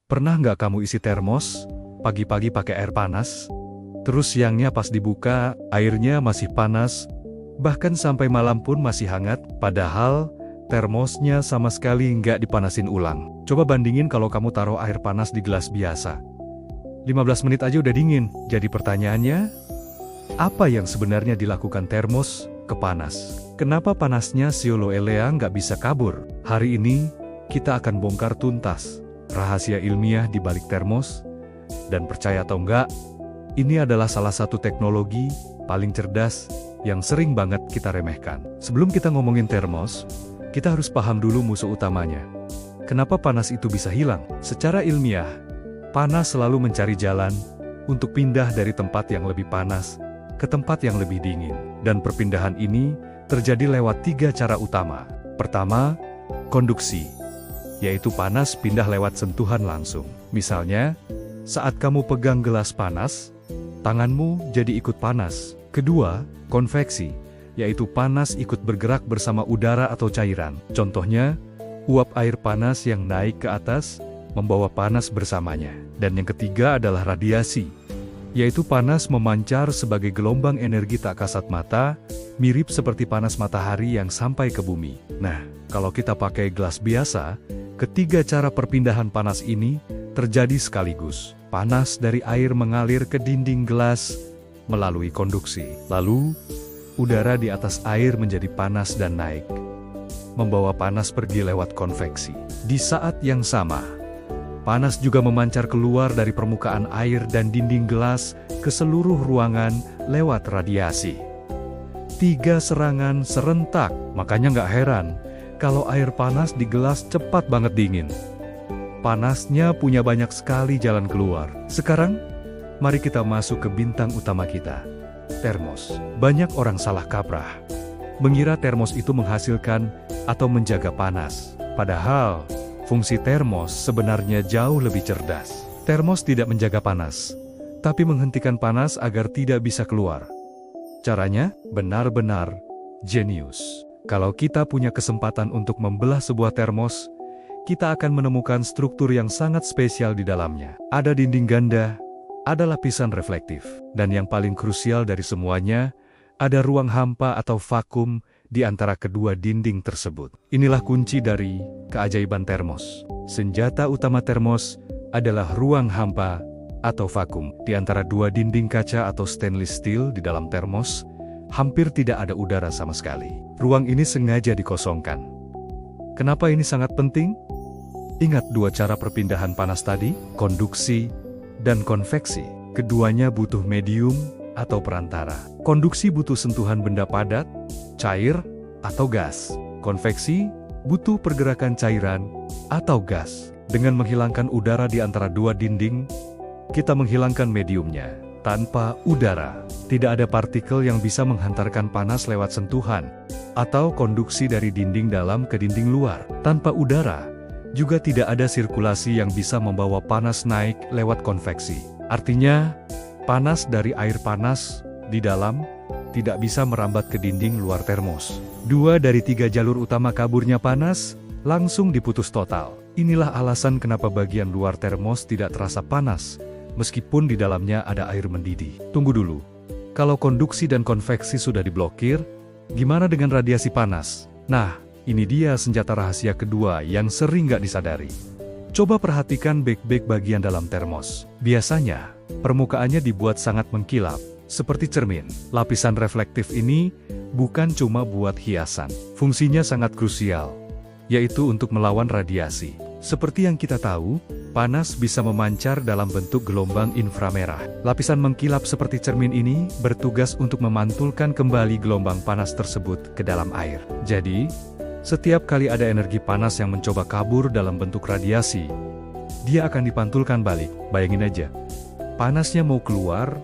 Pernah nggak kamu isi termos, pagi-pagi pakai air panas, terus siangnya pas dibuka, airnya masih panas, bahkan sampai malam pun masih hangat, padahal termosnya sama sekali nggak dipanasin ulang. Coba bandingin kalau kamu taruh air panas di gelas biasa. 15 menit aja udah dingin, jadi pertanyaannya, apa yang sebenarnya dilakukan termos ke panas? Kenapa panasnya Sioloelea nggak bisa kabur? Hari ini, kita akan bongkar tuntas rahasia ilmiah di balik termos, dan percaya atau enggak, ini adalah salah satu teknologi paling cerdas yang sering banget kita remehkan. Sebelum kita ngomongin termos, kita harus paham dulu musuh utamanya. Kenapa panas itu bisa hilang? Secara ilmiah, panas selalu mencari jalan untuk pindah dari tempat yang lebih panas ke tempat yang lebih dingin. Dan perpindahan ini terjadi lewat 3 cara utama. Pertama, konduksi, yaitu panas pindah lewat sentuhan langsung. Misalnya, saat kamu pegang gelas panas, tanganmu jadi ikut panas. Kedua, konveksi, yaitu panas ikut bergerak bersama udara atau cairan. Contohnya, uap air panas yang naik ke atas, membawa panas bersamanya. Dan yang ketiga adalah radiasi, yaitu panas memancar sebagai gelombang energi tak kasat mata, mirip seperti panas matahari yang sampai ke bumi. Nah, kalau kita pakai gelas biasa, ketiga cara perpindahan panas ini terjadi sekaligus. Panas dari air mengalir ke dinding gelas melalui konduksi. Lalu, udara di atas air menjadi panas dan naik, membawa panas pergi lewat konveksi. Di saat yang sama, panas juga memancar keluar dari permukaan air dan dinding gelas ke seluruh ruangan lewat radiasi. 3 serangan serentak, makanya nggak heran kalau air panas di gelas cepat banget dingin. Panasnya punya banyak sekali jalan keluar. Sekarang, mari kita masuk ke bintang utama kita, termos. Banyak orang salah kaprah, mengira termos itu menghasilkan atau menjaga panas. Padahal, fungsi termos sebenarnya jauh lebih cerdas. Termos tidak menjaga panas, tapi menghentikan panas agar tidak bisa keluar. Caranya benar-benar jenius. Kalau kita punya kesempatan untuk membelah sebuah termos, kita akan menemukan struktur yang sangat spesial di dalamnya. Ada dinding ganda, ada lapisan reflektif, dan yang paling krusial dari semuanya, ada ruang hampa atau vakum di antara kedua dinding tersebut. Inilah kunci dari keajaiban termos. Senjata utama termos adalah ruang hampa atau vakum. Di antara 2 dinding kaca atau stainless steel di dalam termos, hampir tidak ada udara sama sekali. Ruang ini sengaja dikosongkan. Kenapa ini sangat penting? Ingat 2 cara perpindahan panas tadi, konduksi dan konveksi. Keduanya butuh medium atau perantara. Konduksi butuh sentuhan benda padat, cair, atau gas. Konveksi butuh pergerakan cairan atau gas. Dengan menghilangkan udara di antara 2 dinding, kita menghilangkan mediumnya. Tanpa udara, tidak ada partikel yang bisa menghantarkan panas lewat sentuhan, atau konduksi dari dinding dalam ke dinding luar. Tanpa udara, juga tidak ada sirkulasi yang bisa membawa panas naik lewat konveksi. Artinya, panas dari air panas di dalam tidak bisa merambat ke dinding luar termos. 2 dari 3 jalur utama kaburnya panas langsung diputus total. Inilah alasan kenapa bagian luar termos tidak terasa panas, meskipun di dalamnya ada air mendidih. Tunggu dulu, kalau konduksi dan konveksi sudah diblokir, gimana dengan radiasi panas? Nah, ini dia senjata rahasia kedua yang sering nggak disadari. Coba perhatikan baik-baik bagian dalam termos. Biasanya, permukaannya dibuat sangat mengkilap, seperti cermin. Lapisan reflektif ini bukan cuma buat hiasan. Fungsinya sangat krusial, yaitu untuk melawan radiasi. Seperti yang kita tahu, panas bisa memancar dalam bentuk gelombang inframerah. Lapisan mengkilap seperti cermin ini bertugas untuk memantulkan kembali gelombang panas tersebut ke dalam air. Jadi, setiap kali ada energi panas yang mencoba kabur dalam bentuk radiasi, dia akan dipantulkan balik. Bayangin aja, panasnya mau keluar,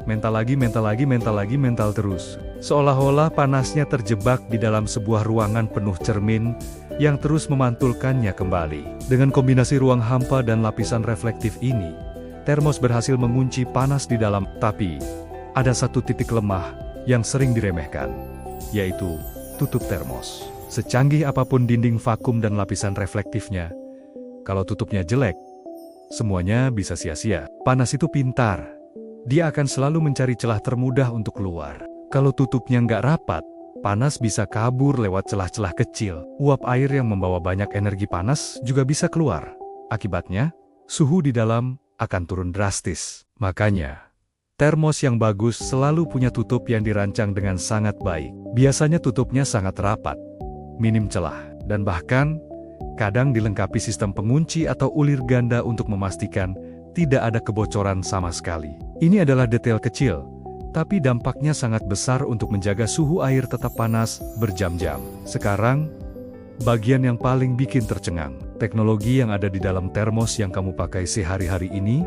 mental lagi, mental terus. Seolah-olah panasnya terjebak di dalam sebuah ruangan penuh cermin yang terus memantulkannya kembali. Dengan kombinasi ruang hampa dan lapisan reflektif ini, termos berhasil mengunci panas di dalam. Tapi, ada satu titik lemah yang sering diremehkan, yaitu tutup termos. Secanggih apapun dinding vakum dan lapisan reflektifnya, Kalau tutupnya jelek, semuanya bisa sia-sia. Panas itu pintar. Dia akan selalu mencari celah termudah untuk keluar. Kalau tutupnya nggak rapat, panas bisa kabur lewat celah-celah kecil. Uap air yang membawa banyak energi panas juga bisa keluar. Akibatnya, suhu di dalam akan turun drastis. Makanya, termos yang bagus selalu punya tutup yang dirancang dengan sangat baik. Biasanya tutupnya sangat rapat, minim celah, dan bahkan kadang dilengkapi sistem pengunci atau ulir ganda untuk memastikan tidak ada kebocoran sama sekali. Ini adalah detail kecil, tapi dampaknya sangat besar untuk menjaga suhu air tetap panas berjam-jam. Sekarang, bagian yang paling bikin tercengang. Teknologi yang ada di dalam termos yang kamu pakai sehari-hari ini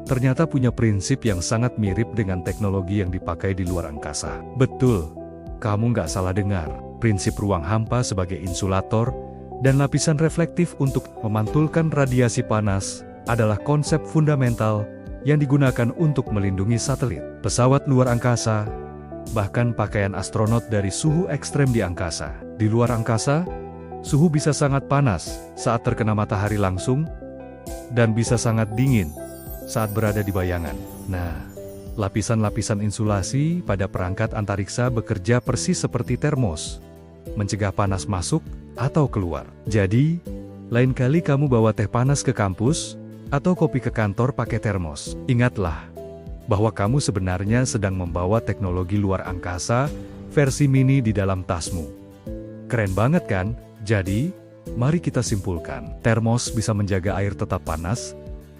ternyata punya prinsip yang sangat mirip dengan teknologi yang dipakai di luar angkasa. Betul, kamu nggak salah dengar. Prinsip ruang hampa sebagai insulator dan lapisan reflektif untuk memantulkan radiasi panas adalah konsep fundamental yang digunakan untuk melindungi satelit, pesawat luar angkasa, bahkan pakaian astronot dari suhu ekstrem di angkasa. Di luar angkasa, suhu bisa sangat panas saat terkena matahari langsung, dan bisa sangat dingin saat berada di bayangan. Nah, lapisan-lapisan insulasi pada perangkat antariksa bekerja persis seperti termos, mencegah panas masuk atau keluar. Jadi, lain kali kamu bawa teh panas ke kampus, atau kopi ke kantor pakai termos, ingatlah bahwa kamu sebenarnya sedang membawa teknologi luar angkasa versi mini di dalam tasmu. Keren banget kan? Jadi, mari kita simpulkan. Termos bisa menjaga air tetap panas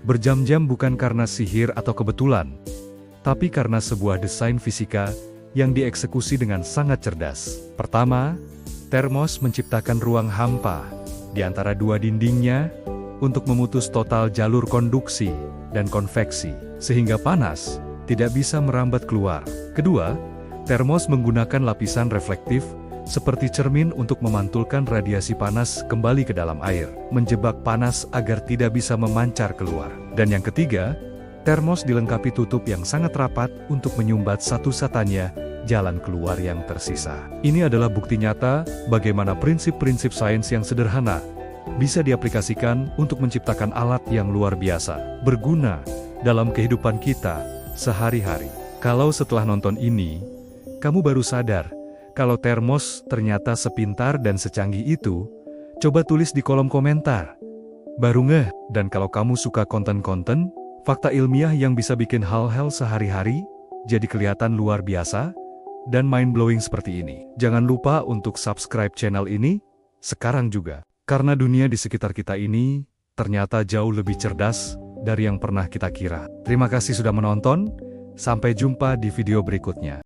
berjam-jam bukan karena sihir atau kebetulan, tapi karena sebuah desain fisika yang dieksekusi dengan sangat cerdas. Pertama, termos menciptakan ruang hampa di antara dua dindingnya untuk memutus total jalur konduksi dan konveksi, sehingga panas tidak bisa merambat keluar. Kedua, termos menggunakan lapisan reflektif seperti cermin untuk memantulkan radiasi panas kembali ke dalam air, menjebak panas agar tidak bisa memancar keluar. Dan yang ketiga, termos dilengkapi tutup yang sangat rapat untuk menyumbat satu-satunya jalan keluar yang tersisa. Ini adalah bukti nyata bagaimana prinsip-prinsip sains yang sederhana bisa diaplikasikan untuk menciptakan alat yang luar biasa, berguna dalam kehidupan kita sehari-hari. Kalau setelah nonton ini, kamu baru sadar kalau termos ternyata sepintar dan secanggih itu, coba tulis di kolom komentar. Baru ngeh, dan kalau kamu suka konten-konten, fakta ilmiah yang bisa bikin hal-hal sehari-hari jadi kelihatan luar biasa dan mind-blowing seperti ini. Jangan lupa untuk subscribe channel ini sekarang juga. Karena dunia di sekitar kita ini ternyata jauh lebih cerdas dari yang pernah kita kira. Terima kasih sudah menonton, sampai jumpa di video berikutnya.